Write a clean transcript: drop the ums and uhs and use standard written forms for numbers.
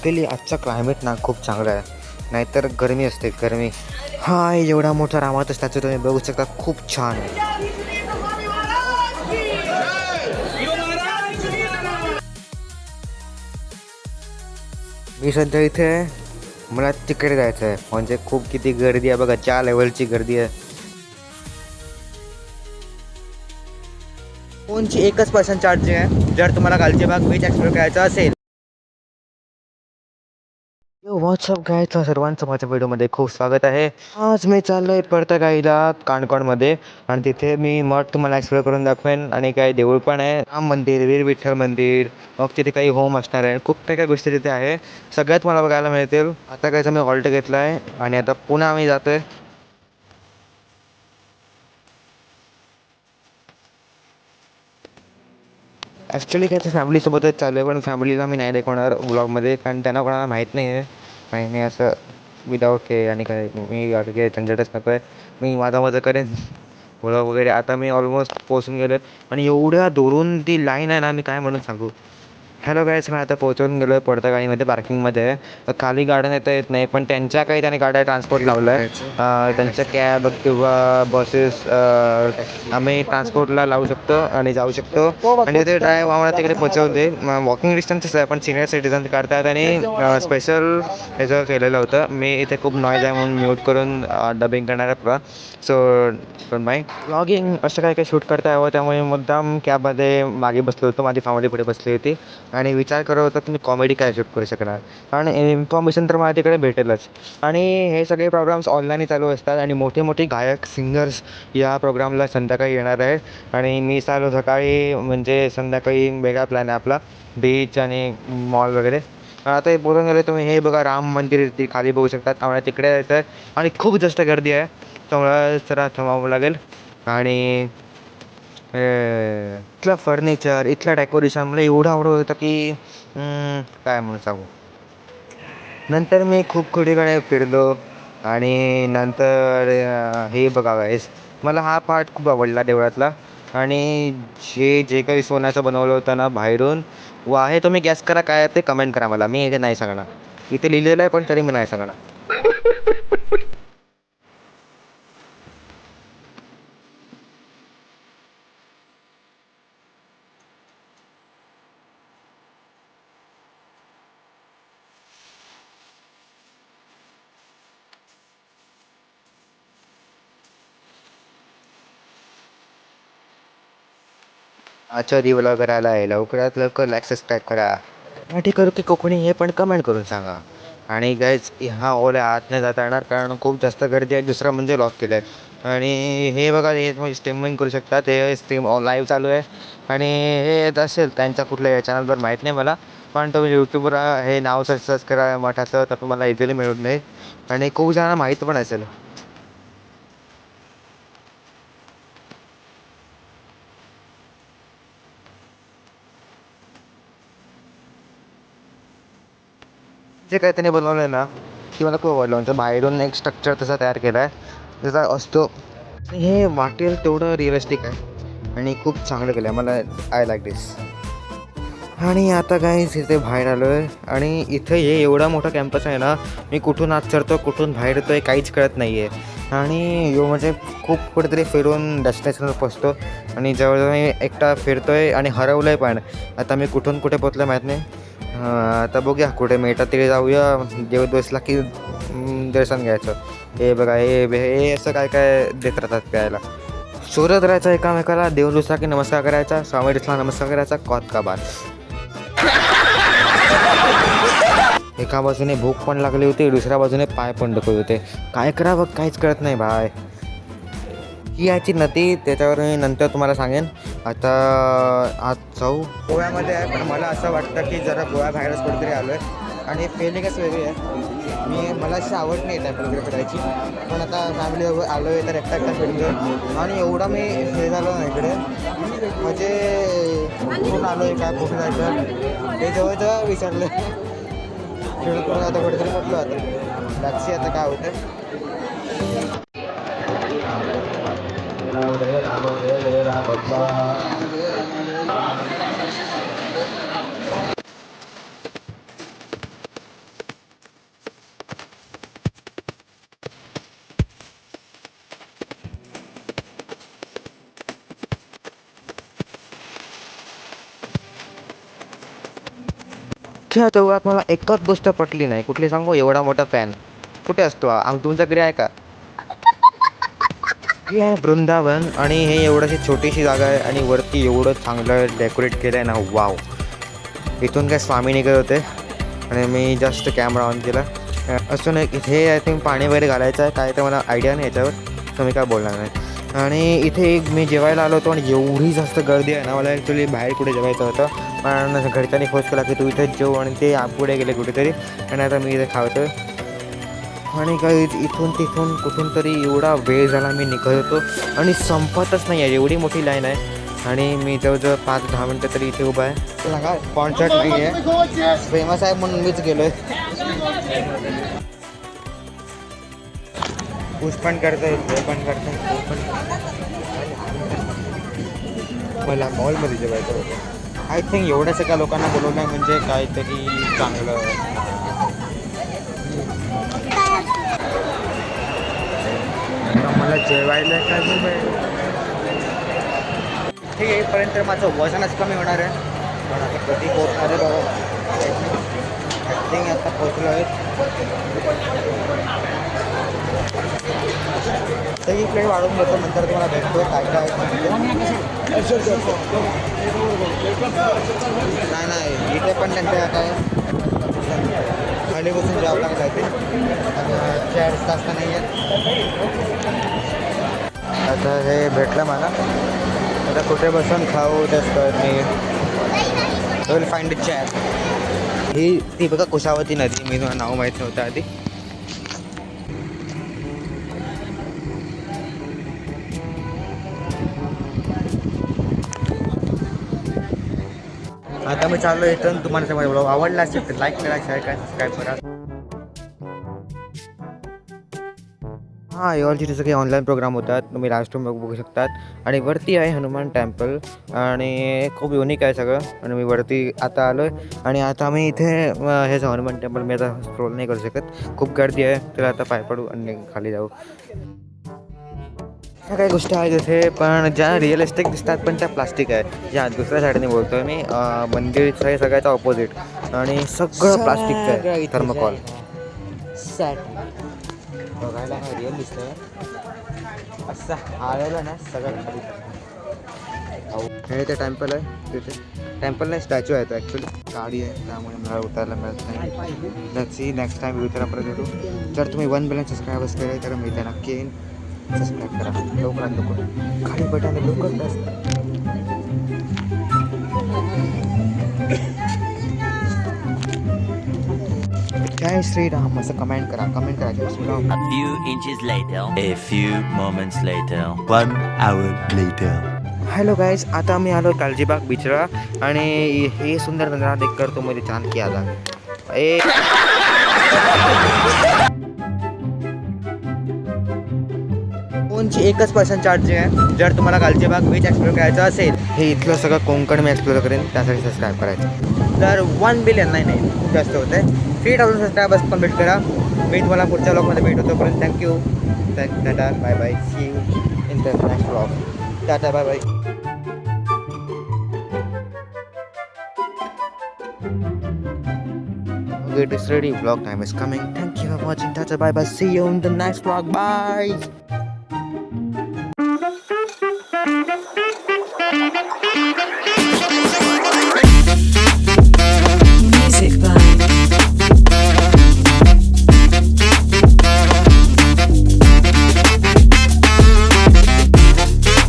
Luckily आजचा climate ना खूप चांगला आहे, नाहीतर गरमी असते गरमी. हा एवढा मोठा रामाचा स्टॅच्यू तुम्ही बघू शकता, खूप छान आहे. मी सध्या इथे आहे, मला तिकडे जायचं आहे. म्हणजे खूप किती गर्दी आहे बघा, 4 लेवलची गर्दी आहे. फोनची 1% चार्जिंग आहे. जर तुम्हाला गालजीबाग बीच एक्सप्लोर करायचा असेल. व्हॉट्सअप गायचं सर्वांचं माझ्या व्हिडिओमध्ये खूप स्वागत आहे. आज मी चाललो आहे परतगाईला काणकोणमध्ये, आणि तिथे मी मठ तुम्हाला एक्सप्लोर करून दाखवेन. आणि काही देऊळ पण आहे, राम मंदिर, वीर विठ्ठल मंदिर, मग तिथे काही होम असणार आहे. खूप काही गोष्टी तिथे आहे, सगळ्यात मला बघायला मिळतील. आता कायचं मी ऑल्ट घेतला आहे आणि आता पुन्हा आम्ही जातो आहे. ॲक्च्युली काय तर फॅमिलीसोबतच चालू आहे, पण फॅमिलीला मी नाही दाखवणार व्लॉगमध्ये, कारण त्यांना कोणाला माहीत नाही आहे. आणि मी असं विदाऊट हे आणि काय मी काही झंझटच नको आहे. मी माझा मजा करेन व्लॉग वगैरे. आता मी ऑलमोस्ट पोचून गेलो आहे, आणि एवढ्या दुरून ती लाईन आहे ना, मी काय म्हणून सांगू. हॅलो गाईज, मी आता पोहोचून गेलो आहे परतगाडीमध्ये, पार्किंगमध्ये आहे. खाली गाड्या नेता येत नाही, पण त्यांच्या काही त्याने गाड्या ट्रान्सपोर्ट लावलं आहे. त्यांच्या कॅब किंवा बसेस आम्ही ट्रान्सपोर्टला लावू शकतो आणि जाऊ शकतो. आणि ते ड्राईव्ह आम्हाला तिकडे पोहोचवते. वॉकिंग डिस्टन्सच आहे, पण सिनियर सिटीजन काढतात आणि स्पेशल ह्याचं केलेलं होतं. मी इथे खूप नॉईज आहे म्हणून म्यूट करून डबिंग करणार आहे बघा. So don't mind. व्लॉगिंग असं काय काय शूट करता यावं, त्यामुळे मुद्दाम कॅबमध्ये मागे बसलो होतो. माझी फॅमिली पुढे बसली होती आणि विचार करत होता की मी कॉमेडी काय शूट करू शकणार. कारण इन्फॉर्मेशन तर मला तिकडे भेटेलच. आणि हे सगळे प्रोग्राम्स ऑनलाईन चालू असतात, आणि मोठे मोठे गायक सिंगर्स या प्रोग्रामला संध्याकाळी येणार आहे. आणि मी चालू सकाळी, म्हणजे संध्याकाळी वेगळा प्लॅन आहे आपला, बीच आणि मॉल वगैरे. आता हे बोलून गेले तुम्ही, हे बघा राम मंदिर ती खाली बघू शकतात. आम्हाला तिकडे जायचं आहे आणि खूप जास्त गर्दी आहे, त्यामुळे जरा थांबावं लागेल. आणि इथलं फर्निचर, इथलं डेकोरेशन मला एवढं आवडत होतं की काय म्हणून सांगू. नंतर मी खूप कुठेकडे फिरलो, आणि नंतर हे बघा गाईस, मला हा पार्ट खूप आवडला देवळातला. आणि जे जे काही सोन्याचं बनवलं होतं ना बाहेरून, व आहे तुम्ही गॅस करा काय ते, कमेंट करा मला. मी इथे नाही सांगणार, इथे लिहिलेलं आहे पण तरी मी नाही सांगणार. अच्छा रिव्हलॉग करायला आहे, लवकरात लवकर लाईक सबस्क्राईब करा. मराठी करू की कोकणी हे पण कमेंट करून सांगा. आणि गाईज ह्या ओल्या आत नाही जाता येणार, कारण खूप जास्त गर्दी आहे. दुसरं म्हणजे लॉक केलं आहे. आणि हे बघा, हे तुम्ही स्ट्रीमिंग करू शकता, ते स्ट्रीम लाईव्ह चालू आहे. आणि हे येत असेल त्यांच्या कुठल्या चॅनलवर माहीत नाही मला, पण तुम्ही यूट्यूबवर हे नाव सर्च करा मठाचं, तर तुम्हाला इझिली मिळून जाईल. आणि खूप जणांना माहीत पण असेल. जे काय त्याने बनवलं आहे ना, की मला खूप आवडलं. म्हणजे बाहेरून एक स्ट्रक्चर तसा तयार केला आहे जसा असतो, हे वाटेल तेवढं रिअलिस्टिक आहे आणि खूप चांगलं केलं आहे. मला आय लाईक दिस. आणि आता काय इथे बाहेर आलो आहे, आणि इथं हे एवढा मोठा कॅम्पस आहे ना, मी कुठून आत चढतो कुठून बाहेर येतो आहे काहीच कळत नाही आहे. आणि यो म्हणजे खूप कुठेतरी फिरून डेस्टिनेशनवर पोचतो, आणि जवळजवळ मी एकटा फिरतो आहे आणि हरवलं आहे पण. आता मी कुठून कुठे पोचलं माहीत नाही. आता बघूया कुठे मिळतात तिकडे जाऊया. देव दिवसला की दर्शन घ्यायचं. हे बघा, हे असं काय काय देत राहतात प्यायला. शोधत राहायचं एकामेकाला, देव दिवसला की नमस्कार करायचा, स्वामी दिसला नमस्कार करायचा, कॉत का बात. एका बाजूने भूक पण लागली होती, दुसऱ्या बाजूने पाय पण दुखत होते. काय करावं काहीच कळत नाही भाय. ही याची नदी, त्याच्यावर मी नंतर तुम्हाला सांगेन. आता आज जाऊ गोव्यामध्ये आहे, पण मला असं वाटतं की जरा गोव्याबाहेरच कुठेतरी आलो आहे, आणि फिलिंगच वेगळी आहे. मला अशी आवड नाही आहे त्या फिरायची, पण आता फॅमिली आलो आहे तर एकटा एकटा फिरतो. आणि एवढा मी हे झालो ना इकडे, म्हणजे कुठून आलो आहे काय कुठे जायचं ते जवळजवळ विचारलं. खेळतो आता कुठेतरी म्हटलं, आता लक्षी आता काय होतं. अख्ख्या तेवढ्यात मला एकच गोष्ट पटली नाही. कुठली सांगू? एवढा मोठा फॅन कुठे असतो तुमच्या घरी आहे का? हे आहे वृंदावन आणि हे एवढीशी छोटीशी जागा आहे आणि वरती एवढं चांगलं डेकोरेट केलं आहे ना. वाव. इथून काय स्वामी निघत होते आणि मी जास्त कॅमेरा ऑन केला. असं नाही इथे आय थिंक पाणी वगैरे घालायचं आहे काय तर मला आयडिया नाही याच्यावर, तर मी काय बोलणार नाही. आणि इथे मी जेवायला आलो होतो आणि एवढी जास्त गर्दी आहे ना. मला ॲक्च्युली बाहेर कुठे जेवायचं होतं पण घरच्यांनी फोर्स केला की तू इथेच जेव आणि ते पुढे गेले कुठेतरी आणि आता मी इथे खावतो. आणि काही इथून तिथून कुठून तरी एवढा वेळ झाला मी निघत होतो आणि संपतच नाही आहे. एवढी मोठी लाईन आहे आणि मी जवळजवळ 5-10 मिनटं तरी इथे उभा आहे. सांगा कॉन्सर्ट नाही आहे, फेमस आहे म्हणून मीच गेलो आहे. पुश पण करता येत पण करता मला मॉलमध्ये जेवायचं होतं. आय थिंक एवढ्या सगळ्या लोकांना बोलवलं आहे म्हणजे काहीतरी चांगलं. मला जेवायला काय ठीक आहे. येईपर्यंत माझं वजनच कमी होणार आहे पण आता कधी पोचणार आहे बाबा. आय थिंक आता पोचलो आहे. तर ही प्लेट वाढून घेतो नंतर तुम्हाला भेटतो काय काय. नाही इथे पण त्यांच्या काय खाली बसून जेवावं लागतं ते चेअर्स जास्त नाही आहेत. आता हे भेटलं मला, आता कुठे बसून खाऊ तेच कळत नाही. Will find a chair. ही ती बघा कुशावती नदी, मी तुम्हाला नाव माहीत नव्हतं आधी. आता मी चाललो इथून. तुम्हाला ब्लॉग आवडला असेल तर लाईक करा, शेअर करा, सबस्क्राईब करा. हां यावरची जसं काही ऑनलाईन प्रोग्राम होतात तुम्ही लाईव्ह बघू शकतात. आणि वरती आहे हनुमान टेम्पल आणि खूप युनिक आहे सगळं. आणि मी वरती आता आलो आहे आणि आता मी इथे हेच हनुमान टेम्पल मी आता स्क्रोल नाही करू शकत, खूप गर्दी आहे. तर आता पाय पडू आणि खाली जाऊ. ह्या काही गोष्टी आहेत तिथे पण ज्या रिअलिस्टिक दिसतात पण त्या प्लास्टिक आहे. ज्या दुसऱ्या साईडने बोलतो आहे मी, मंदिरचं हे सगळ्याचं ऑपोजिट आणि सगळं प्लास्टिकचं आहे. थर्मोकॉल बघायला रिअल दिसतंय असं हाळवलं ना सगळं खाली. हे ते टेम्पल आहे, तिथे टेम्पल नाही स्टॅच्यू आहे तो ॲक्च्युली. गाडी आहे त्यामुळे मला उतरायला मिळत नाही. नेक्स्ट टाईम उतरा परत भेटू. जर तुम्ही 1 बिलियन सबस्क्रायबर्स केले तर मी त्या नक्की येईन. सबस्क्राईब करा लवकरात लवकर, खाली बटन लवकर प्रेस. जय श्रीराम असं कमेंट करा जय Shriram. A few inches later. A few moments later. 1 hour later. Hello guys, आता मी आलो कालजीबाग बीचला आणि हे सुंदर नजारा देख कर तो मुझे चांद किया था. फोनची 1% चार्जिंग आहे. जर तुम्हाला कालजीबाग बीच एक्सप्लोर करायचं असेल, हे इथलं सगळं कोकण मी एक्सप्लोर करेन, त्यासाठी सबस्क्राईब करायचं. तर 1 बिलियन नाही खूप जास्त होतं आहे. 3000 सबस्क्रायबर्स कंप्लीट करा. मी तुम्हाला पुढच्या ब्लॉगमध्ये भेट होतो पर्यंत thank you. Tata bye bye, see you in the next blog. Tata bye bye. Get is ready. Vlog time is coming. Thank you for watching. Tata bye bye. See you in the next vlog. Bye.